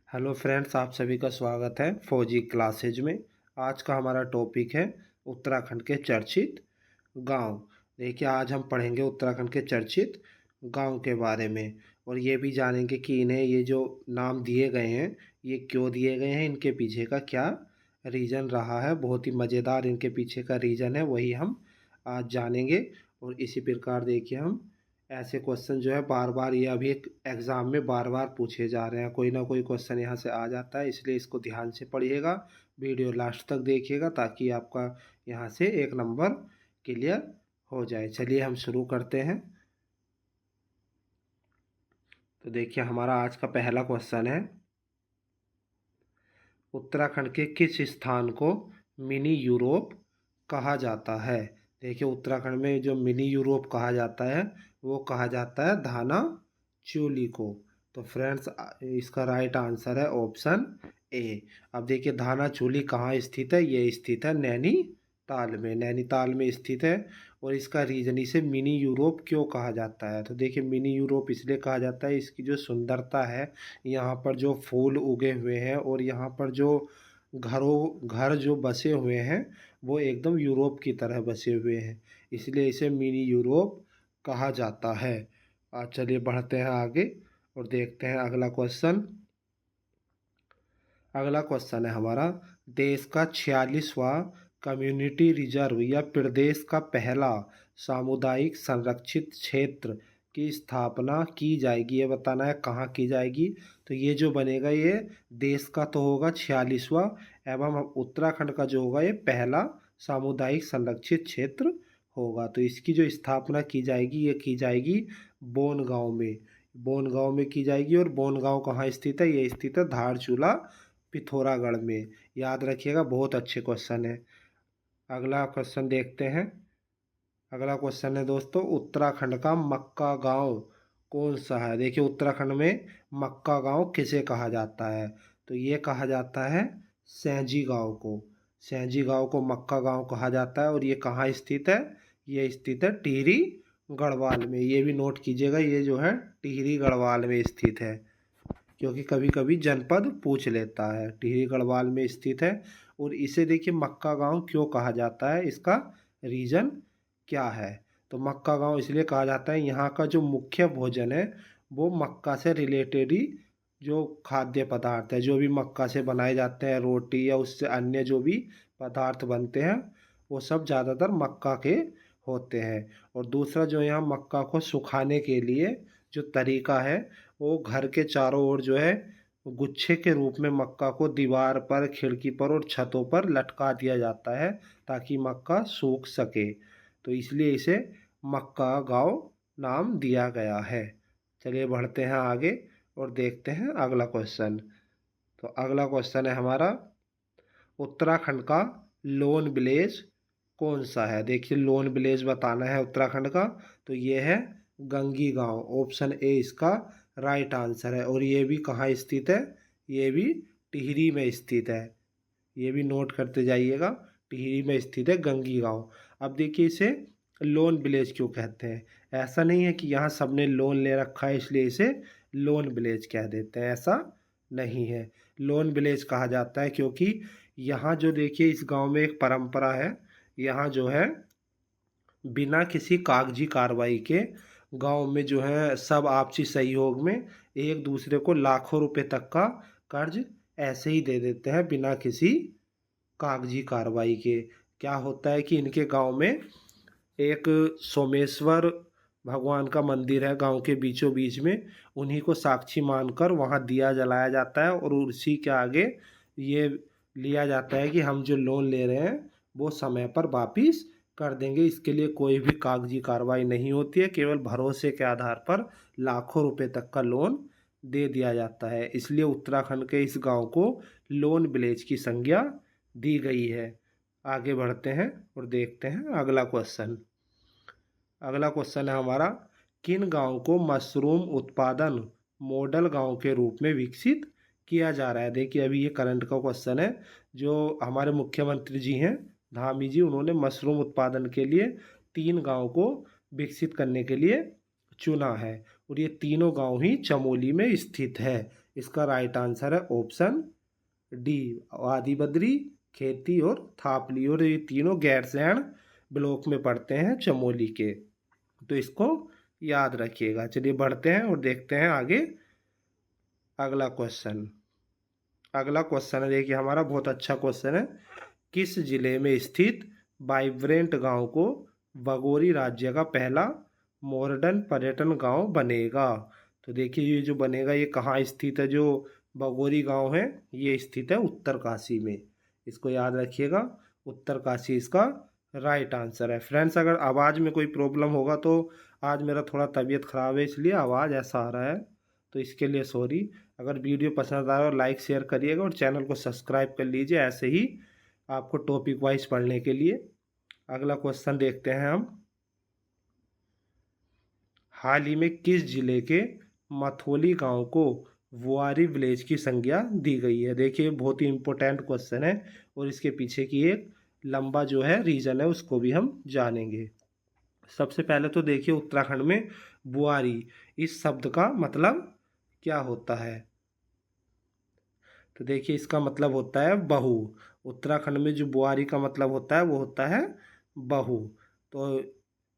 Hello friends, आप सभी का स्वागत है फौजी क्लासेज में। आज का हमारा टॉपिक है उत्तराखंड के चर्चित गांव। देखिए, आज हम पढ़ेंगे उत्तराखंड के चर्चित गांव के बारे में और ये भी जानेंगे कि इन्हें ये जो नाम दिए गए हैं ये क्यों दिए गए हैं, इनके पीछे का क्या रीज़न रहा है। बहुत ही मज़ेदार इनके पीछे का रीज़न है, वही हम आज जानेंगे। और इसी प्रकार देखिए, हम ऐसे क्वेश्चन जो है बार बार, ये अभी एक एग्ज़ाम में बार बार पूछे जा रहे हैं, कोई ना कोई क्वेश्चन यहाँ से आ जाता है, इसलिए इसको ध्यान से पढ़िएगा, वीडियो लास्ट तक देखिएगा ताकि आपका यहाँ से एक नंबर क्लियर हो जाए। चलिए हम शुरू करते हैं। तो देखिए, हमारा आज का पहला क्वेश्चन है, उत्तराखंड के किस स्थान को मिनी यूरोप कहा जाता है। देखिए, उत्तराखंड में जो मिनी यूरोप कहा जाता है वो कहा जाता है धाना चूली को। तो फ्रेंड्स, इसका राइट आंसर है ऑप्शन ए। अब देखिए, धाना चूली कहाँ स्थित है, ये स्थित है नैनीताल में, नैनीताल में स्थित है। और इसका रीजन, इसे मिनी यूरोप क्यों कहा जाता है, तो देखिए मिनी यूरोप इसलिए कहा जाता है, इसकी जो सुंदरता है, यहाँ पर जो फूल उगे हुए हैं और यहाँ पर जो घर जो बसे हुए हैं वो एकदम यूरोप की तरह बसे हुए हैं, इसलिए इसे मिनी यूरोप कहा जाता है। आज चलिए बढ़ते हैं आगे और देखते हैं अगला क्वेश्चन। अगला क्वेश्चन है हमारा, देश का 46वां कम्युनिटी रिजर्व या प्रदेश का पहला सामुदायिक संरक्षित क्षेत्र की स्थापना की जाएगी। ये बताना है कहाँ की जाएगी। तो ये जो बनेगा ये देश का तो होगा 46वां, एवं उत्तराखंड का जो होगा ये पहला सामुदायिक संरक्षित क्षेत्र होगा। तो इसकी जो स्थापना की जाएगी ये की जाएगी बोनगांव में, बोनगांव में की जाएगी। और बोनगांव कहाँ स्थित है, ये स्थित है धारचूला पिथौरागढ़ में। याद रखिएगा, बहुत अच्छे क्वेश्चन है। अगला क्वेश्चन देखते हैं। अगला क्वेश्चन है दोस्तों, उत्तराखंड का मक्का गांव कौन सा है। देखिए, उत्तराखंड में मक्का गांव किसे कहा जाता है, तो ये कहा जाता है सैंजी गांव को। सैंजी गांव को मक्का गांव कहा जाता है। और ये कहाँ स्थित है, ये स्थित है टिहरी गढ़वाल में। ये भी नोट कीजिएगा, ये जो है टिहरी गढ़वाल में स्थित है, क्योंकि कभी कभी जनपद पूछ लेता है। टिहरी गढ़वाल में स्थित है। और इसे देखिए मक्का गांव क्यों कहा जाता है, इसका रीजन क्या है। तो मक्का गांव इसलिए कहा जाता है, यहाँ का जो मुख्य भोजन है वो मक्का से रिलेटेड ही जो खाद्य पदार्थ है, जो भी मक्का से बनाए जाते हैं, रोटी या उससे अन्य जो भी पदार्थ बनते हैं वो सब ज़्यादातर मक्का के होते हैं। और दूसरा, जो यहाँ मक्का को सुखाने के लिए जो तरीका है, वो घर के चारों ओर जो है गुच्छे के रूप में मक्का को दीवार पर, खिड़की पर और छतों पर लटका दिया जाता है ताकि मक्का सूख सके। तो इसलिए इसे मक्का गांव नाम दिया गया है। चलिए बढ़ते हैं आगे और देखते हैं अगला क्वेश्चन। तो अगला क्वेश्चन है हमारा, उत्तराखंड का लोन विलेज कौन सा है। देखिए, लोन विलेज बताना है उत्तराखंड का, तो ये है गंगी गांव। ऑप्शन ए इसका राइट आंसर है। और ये भी कहाँ स्थित है, ये भी टिहरी में स्थित है। ये भी नोट करते जाइएगा, टिहरी में स्थित है गंगी गांव। अब देखिए, इसे लोन विलेज क्यों कहते हैं। ऐसा नहीं है कि यहाँ सबने लोन ले रखा है इसलिए इसे लोन विलेज कह देते हैं, ऐसा नहीं है। लोन विलेज कहा जाता है क्योंकि यहाँ जो देखिए, इस गांव में एक परंपरा है, यहाँ जो है बिना किसी कागजी कार्रवाई के गांव में जो है सब आपसी सहयोग में एक दूसरे को लाखों रुपए तक का कर्ज ऐसे ही दे देते हैं बिना किसी कागजी कार्रवाई के। क्या होता है कि इनके गांव में एक सोमेश्वर भगवान का मंदिर है गांव के बीचों बीच में, उन्हीं को साक्षी मानकर वहां दिया जलाया जाता है और उसी के आगे ये लिया जाता है कि हम जो लोन ले रहे हैं वो समय पर वापिस कर देंगे। इसके लिए कोई भी कागजी कार्रवाई नहीं होती है, केवल भरोसे के आधार पर लाखों रुपए तक का लोन दे दिया जाता है। इसलिए उत्तराखंड के इस गांव को लोन विलेज की संज्ञा दी गई है। आगे बढ़ते हैं और देखते हैं अगला क्वेश्चन। अगला क्वेश्चन है हमारा, किन गांव को मशरूम उत्पादन मॉडल गांव के रूप में विकसित किया जा रहा है। देखिए, अभी ये करंट का क्वेश्चन है। जो हमारे मुख्यमंत्री जी हैं धामी जी, उन्होंने मशरूम उत्पादन के लिए 3 गांव को विकसित करने के लिए चुना है। और ये तीनों गांव ही चमोली में स्थित है। इसका राइट आंसर है ऑप्शन डी, वादी बद्री, खेती और थापली, और ये तीनों गैरसैंण ब्लॉक में पड़ते हैं चमोली के। तो इसको याद रखिएगा। चलिए बढ़ते हैं और देखते हैं आगे अगला क्वेश्चन। अगला क्वेश्चन है, देखिए हमारा बहुत अच्छा क्वेश्चन है। किस जिले में स्थित वाइब्रेंट गांव को बगोरी राज्य का पहला मॉडर्न पर्यटन गांव बनेगा? तो देखिए ये जो बनेगा ये कहाँ स्थित है? जो बगोरी गांव है ये स्थित है उत्तरकाशी में। इसको याद रखिएगा, उत्तरकाशी इसका राइट आंसर है। फ्रेंड्स अगर आवाज़ में कोई प्रॉब्लम होगा तो आज मेरा थोड़ा तबीयत ख़राब है इसलिए आवाज़ ऐसा आ रहा है, तो इसके लिए सॉरी। अगर वीडियो पसंद आए और लाइक शेयर करिएगा और चैनल को सब्सक्राइब कर लीजिए ऐसे ही आपको टॉपिक वाइज पढ़ने के लिए। अगला क्वेश्चन देखते हैं हम। हाल ही में किस जिले के मथोली गांव को बुआरी विलेज की संज्ञा दी गई है? देखिए बहुत ही इंपॉर्टेंट क्वेश्चन है और इसके पीछे की एक लंबा जो है रीजन है उसको भी हम जानेंगे। सबसे पहले तो देखिए उत्तराखंड में बुआरी इस शब्द का मतलब क्या होता है? तो देखिए इसका मतलब होता है बहू। उत्तराखंड में जो बुआरी का मतलब होता है वो होता है बहू। तो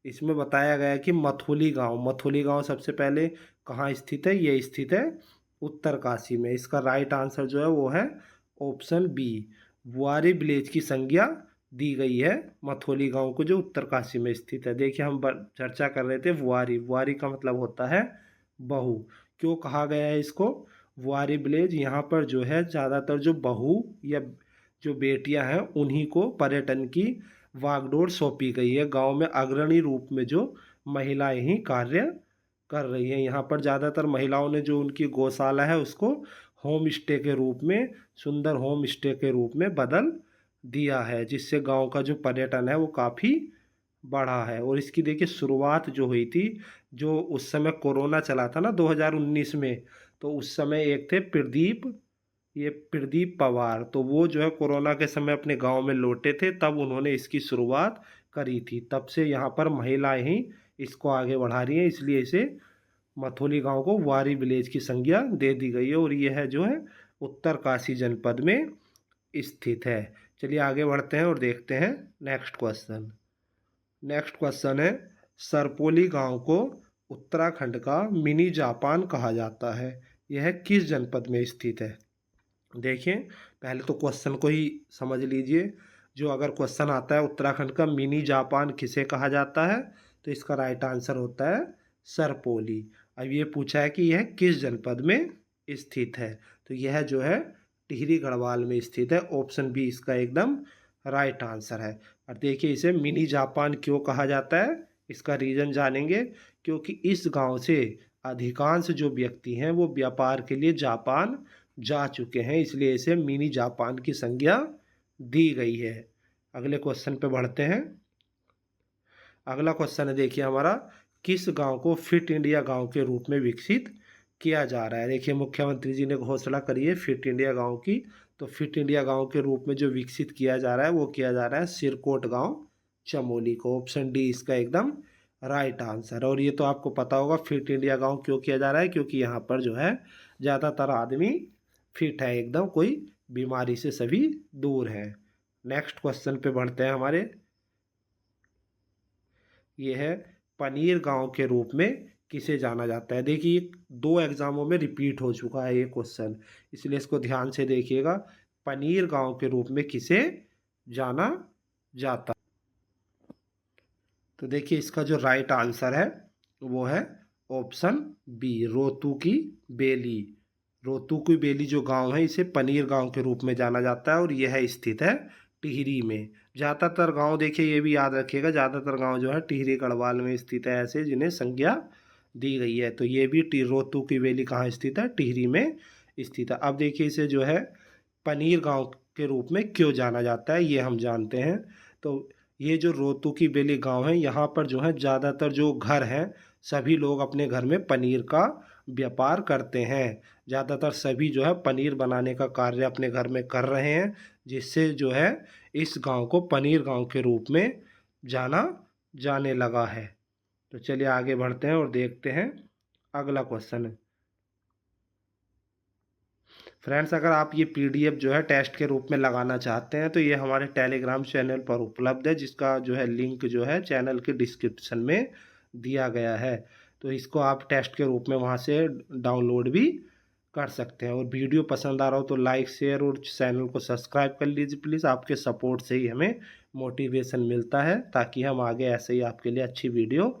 इसमें बताया गया है कि मथुली गांव सबसे पहले कहाँ स्थित है? ये स्थित है उत्तरकाशी में। इसका राइट आंसर जो है वो है ऑप्शन बी, बुआरी विलेज की संज्ञा दी गई है मथोली गांव को जो उत्तरकाशी में स्थित है। देखिए हम चर्चा कर रहे थे बुआरी, बुआरी का मतलब होता है बहू। क्यों कहा गया है इसको बुआरी विलेज? यहाँ पर जो है ज़्यादातर जो बहू या जो बेटियां हैं उन्हीं को पर्यटन की वागडोर सौंपी गई है। गांव में अग्रणी रूप में जो महिलाएं ही कार्य कर रही हैं। यहाँ पर ज़्यादातर महिलाओं ने जो उनकी गौशाला है उसको होम स्टे के रूप में, सुंदर होम स्टे के रूप में बदल दिया है, जिससे गांव का जो पर्यटन है वो काफ़ी बढ़ा है। और इसकी देखिए शुरुआत जो हुई थी, जो उस समय कोरोना चला था ना 2019 में, तो उस समय एक थे प्रदीप पवार, तो वो जो है कोरोना के समय अपने गांव में लौटे थे, तब उन्होंने इसकी शुरुआत करी थी। तब से यहाँ पर महिलाएं ही इसको आगे बढ़ा रही हैं, इसलिए इसे मथोली गांव को वारी विलेज की संज्ञा दे दी गई है और यह है जो है उत्तरकाशी जनपद में स्थित है। चलिए आगे बढ़ते हैं और देखते हैं नेक्स्ट क्वेश्चन। नेक्स्ट क्वेश्चन है, सरपोली गांव को उत्तराखंड का मिनी जापान कहा जाता है, यह किस जनपद में स्थित है? देखिए पहले तो क्वेश्चन को ही समझ लीजिए। जो अगर क्वेश्चन आता है उत्तराखंड का मिनी जापान किसे कहा जाता है, तो इसका राइट आंसर होता है सरपोली। अब ये पूछा है कि यह किस जनपद में स्थित है, तो यह जो है टिहरी गढ़वाल में स्थित है। ऑप्शन बी इसका एकदम राइट आंसर है। और देखिए इसे मिनी जापान क्यों कहा जाता है, इसका रीज़न जानेंगे। क्योंकि इस गांव से अधिकांश जो व्यक्ति हैं वो व्यापार के लिए जापान जा चुके हैं, इसलिए इसे मिनी जापान की संज्ञा दी गई है। अगले क्वेश्चन पे बढ़ते हैं। अगला क्वेश्चन है देखिए हमारा, किस गांव को फिट इंडिया गांव के रूप में विकसित किया जा रहा है? देखिए मुख्यमंत्री जी ने घोषणा करी है फिट इंडिया गांव की, तो फिट इंडिया गांव के रूप में जो विकसित किया जा रहा है वो किया जा रहा है सिरकोट गांव चमोली को। ऑप्शन डी इसका एकदम राइट आंसर। और ये तो आपको पता होगा फिट इंडिया गांव क्यों किया जा रहा है, क्योंकि यहाँ पर जो है ज़्यादातर आदमी फिट है एकदम, कोई बीमारी से सभी दूर है। नेक्स्ट क्वेश्चन पे बढ़ते हैं हमारे। ये है पनीर गांव के रूप में किसे जाना जाता है? देखिए 2 एग्जामों में रिपीट हो चुका है ये क्वेश्चन, इसलिए इसको ध्यान से देखिएगा। पनीर गांव के रूप में किसे जाना जाता? तो देखिए इसका जो राइट आंसर है वो है ऑप्शन बी, रोतू की बेली। रोतू की बेली जो गांव है इसे पनीर गांव के रूप में जाना जाता है और यह स्थित है टिहरी में। ज़्यादातर गांव देखिए ये भी याद रखिएगा, ज़्यादातर गांव जो है टिहरी गढ़वाल में स्थित है ऐसे जिन्हें संज्ञा दी गई है। तो ये भी रोतू की बेली कहाँ स्थित है? टिहरी में स्थित है। अब देखिए इसे जो है पनीर गांव के रूप में क्यों जाना जाता है ये हम जानते हैं। तो ये जो रोतू की बेली गांव है यहाँ पर जो है ज़्यादातर जो घर हैं सभी लोग अपने घर में पनीर का व्यापार करते हैं। ज़्यादातर सभी जो है पनीर बनाने का कार्य अपने घर में कर रहे हैं, जिससे जो है इस गांव को पनीर गांव के रूप में जाना जाने लगा है। तो चलिए आगे बढ़ते हैं और देखते हैं अगला क्वेश्चन। फ्रेंड्स, अगर आप ये पीडीएफ जो है टेस्ट के रूप में लगाना चाहते हैं तो ये हमारे टेलीग्राम चैनल पर उपलब्ध है, जिसका जो है लिंक जो है चैनल के डिस्क्रिप्शन में दिया गया है। तो इसको आप टेस्ट के रूप में वहाँ से डाउनलोड भी कर सकते हैं। और वीडियो पसंद आ रहा हो तो लाइक शेयर और चैनल को सब्सक्राइब कर लीजिए प्लीज़। आपके सपोर्ट से ही हमें मोटिवेशन मिलता है, ताकि हम आगे ऐसे ही आपके लिए अच्छी वीडियो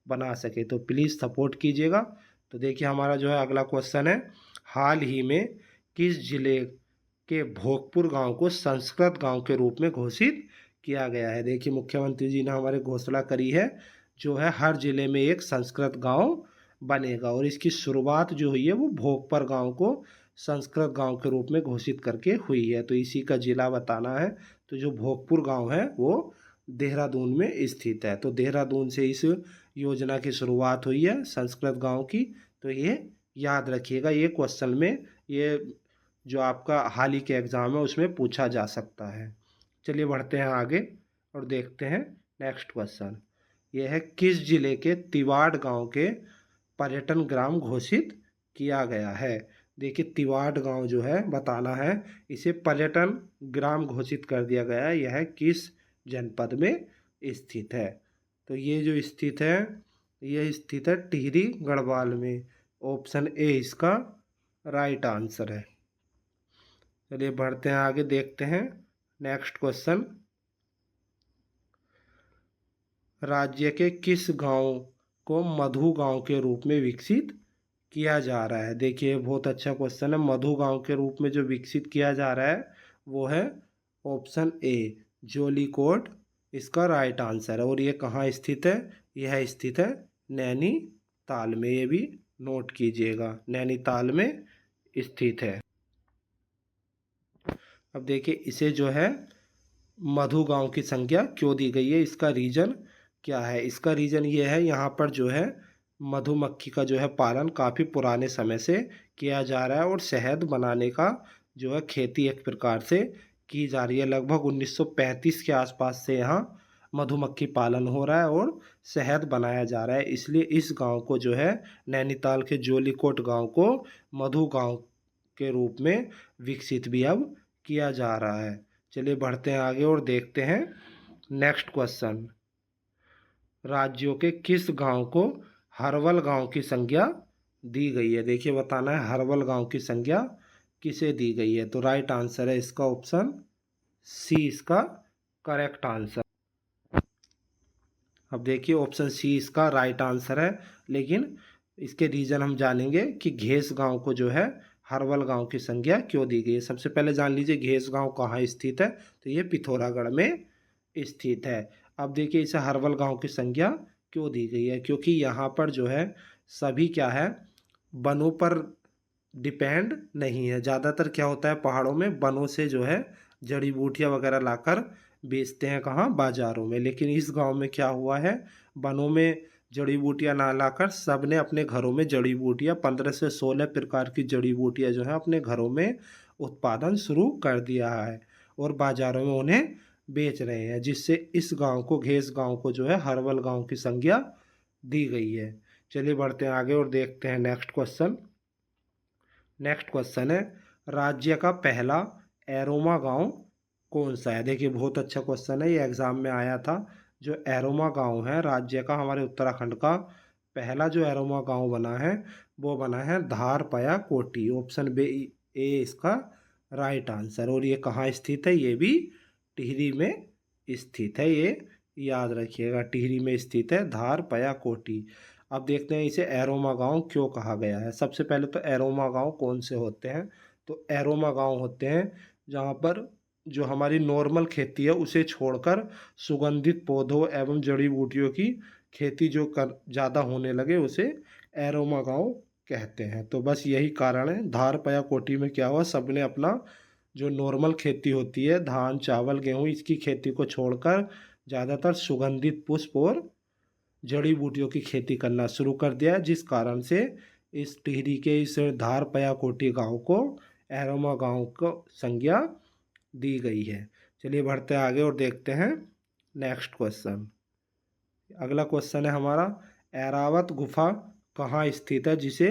बना सके। तो प्लीज़ सपोर्ट कीजिएगा। तो देखिए हमारा जो है अगला क्वेश्चन है, हाल ही में किस जिले के भोगपुर गांव को संस्कृत गांव के रूप में घोषित किया गया है। देखिए मुख्यमंत्री जी ने हमारे घोषणा करी है, जो है हर जिले में एक संस्कृत गांव बनेगा। और इसकी शुरुआत जो हुई है वो भोगपुर गांव को संस्कृत गांव के रूप में घोषित करके हुई है। तो इसी का जिला बताना है। तो जो भोगपुर गांव है वो देहरादून में स्थित है। तो देहरादून से इस योजना की शुरुआत हुई है संस्कृत गांव की। तो ये याद रखिएगा, ये क्वेश्चन में ये जो आपका हाल ही के एग्ज़ाम है उसमें पूछा जा सकता है। चलिए बढ़ते हैं आगे और देखते हैं नेक्स्ट क्वेश्चन। ये है, किस जिले के तिवाड़ गांव के पर्यटन ग्राम घोषित किया गया है। देखिए तिवाड़ गांव जो है बताना है, इसे पर्यटन ग्राम घोषित कर दिया गया है। यह किस जनपद में स्थित है। तो ये जो स्थित है, यह स्थित है टिहरी गढ़वाल में। ऑप्शन ए इसका राइट आंसर है। चलिए बढ़ते हैं आगे, देखते हैं नेक्स्ट क्वेश्चन। राज्य के किस गांव को मधु गांव के रूप में विकसित किया जा रहा है। देखिए बहुत अच्छा क्वेश्चन है। मधु गांव के रूप में जो विकसित किया जा रहा है वो है ऑप्शन ए जोलीकोट, इसका राइट आंसर है। और ये कहाँ स्थित है, यह स्थित है नैनीताल में। ये भी नोट कीजिएगा, नैनीताल में स्थित है। अब देखिए इसे जो है मधु गांव की संज्ञा क्यों दी गई है, इसका रीजन क्या है। इसका रीजन ये है, यहाँ पर जो है मधुमक्खी का जो है पालन काफ़ी पुराने समय से किया जा रहा है। और शहद बनाने का जो है खेती एक प्रकार से की जा रही है। लगभग 1935 के आसपास से यहाँ मधुमक्खी पालन हो रहा है और शहद बनाया जा रहा है। इसलिए इस गांव को जो है नैनीताल के जोलीकोट गांव को मधु गांव के रूप में विकसित भी अब किया जा रहा है। चलिए बढ़ते हैं आगे और देखते हैं नेक्स्ट क्वेश्चन। राज्यों के किस गांव को हरवल गांव की संज्ञा दी गई है। देखिए बताना है हरवल गांव की संज्ञा किसे दी गई है। तो राइट आंसर है इसका ऑप्शन सी, इसका करेक्ट आंसर। अब देखिए ऑप्शन सी इसका राइट आंसर है, लेकिन इसके रीजन हम जानेंगे कि घेस गांव को जो है हरवल गांव की संज्ञा क्यों दी गई है। सबसे पहले जान लीजिए घेस गांव कहाँ स्थित है। तो ये पिथौरागढ़ में स्थित है। अब देखिए इसे हरवल गांव की संज्ञा क्यों दी गई है, क्योंकि यहाँ पर जो है सभी क्या है वनों पर डिपेंड नहीं है। ज़्यादातर क्या होता है पहाड़ों में वनों से जो है जड़ी बूटियाँ वगैरह लाकर बेचते हैं कहाँ, बाज़ारों में। लेकिन इस गांव में क्या हुआ है, वनों में जड़ी बूटियाँ ना लाकर सब ने अपने घरों में जड़ी बूटियाँ 15 से 16 प्रकार की जड़ी बूटियाँ जो है अपने घरों में उत्पादन शुरू कर दिया है और बाज़ारों में उन्हें बेच रहे हैं, जिससे इस गांव को घेस गांव को जो है हरवल गांव की संज्ञा दी गई है। चलिए बढ़ते हैं आगे और देखते हैं नेक्स्ट क्वेश्चन। नेक्स्ट क्वेश्चन है, राज्य का पहला एरोमा गांव कौन सा है। देखिए बहुत अच्छा क्वेश्चन है, ये एग्जाम में आया था। जो एरोमा गांव है राज्य का, हमारे उत्तराखंड का पहला जो एरोमा गांव बना है वो बना है धारपया कोटी। ऑप्शन बी ए इसका राइट आंसर। और ये कहाँ स्थित है, ये भी टिहरी में स्थित है। ये याद रखिएगा, टिहरी में स्थित है धारपया कोटी। अब देखते हैं इसे एरोमा गांव क्यों कहा गया है। सबसे पहले तो एरोमा गांव कौन से होते हैं। तो एरोमा गांव होते हैं जहां पर जो हमारी नॉर्मल खेती है उसे छोड़कर सुगंधित पौधों एवं जड़ी बूटियों की खेती जो कर ज़्यादा होने लगे उसे एरोमा गांव कहते हैं। तो बस यही कारण है। धारपया कोटी में क्या हुआ, सबने अपना जो नॉर्मल खेती होती है धान चावल गेहूँ इसकी खेती को छोड़कर ज़्यादातर सुगंधित पुष्प और जड़ी बूटियों की खेती करना शुरू कर दिया है, जिस कारण से इस टिहरी के इस धारपया कोटी गांव को एरोमा गांव को संज्ञा दी गई है। चलिए बढ़ते हैं आगे और देखते हैं नेक्स्ट क्वेश्चन। अगला क्वेश्चन है हमारा, ऐरावत गुफा कहाँ स्थित है जिसे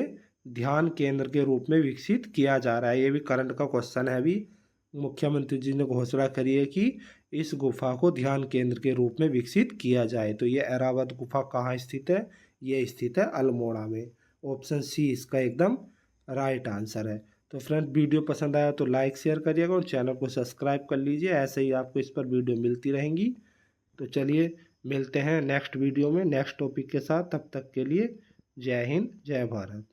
ध्यान केंद्र के रूप में विकसित किया जा रहा है। ये भी करंट का क्वेश्चन है। अभी मुख्यमंत्री जी ने घोषणा करी है कि इस गुफा को ध्यान केंद्र के रूप में विकसित किया जाए। तो ये ऐरावत गुफा कहाँ स्थित है? ये स्थित है अल्मोड़ा में। ऑप्शन सी इसका एकदम राइट आंसर है। तो फ्रेंड, वीडियो पसंद आया तो लाइक शेयर करिएगा और चैनल को सब्सक्राइब कर लीजिए। ऐसे ही आपको इस पर वीडियो मिलती रहेंगी। तो चलिए मिलते हैं नेक्स्ट वीडियो में नेक्स्ट टॉपिक के साथ। तब तक के लिए जय हिंद, जय भारत।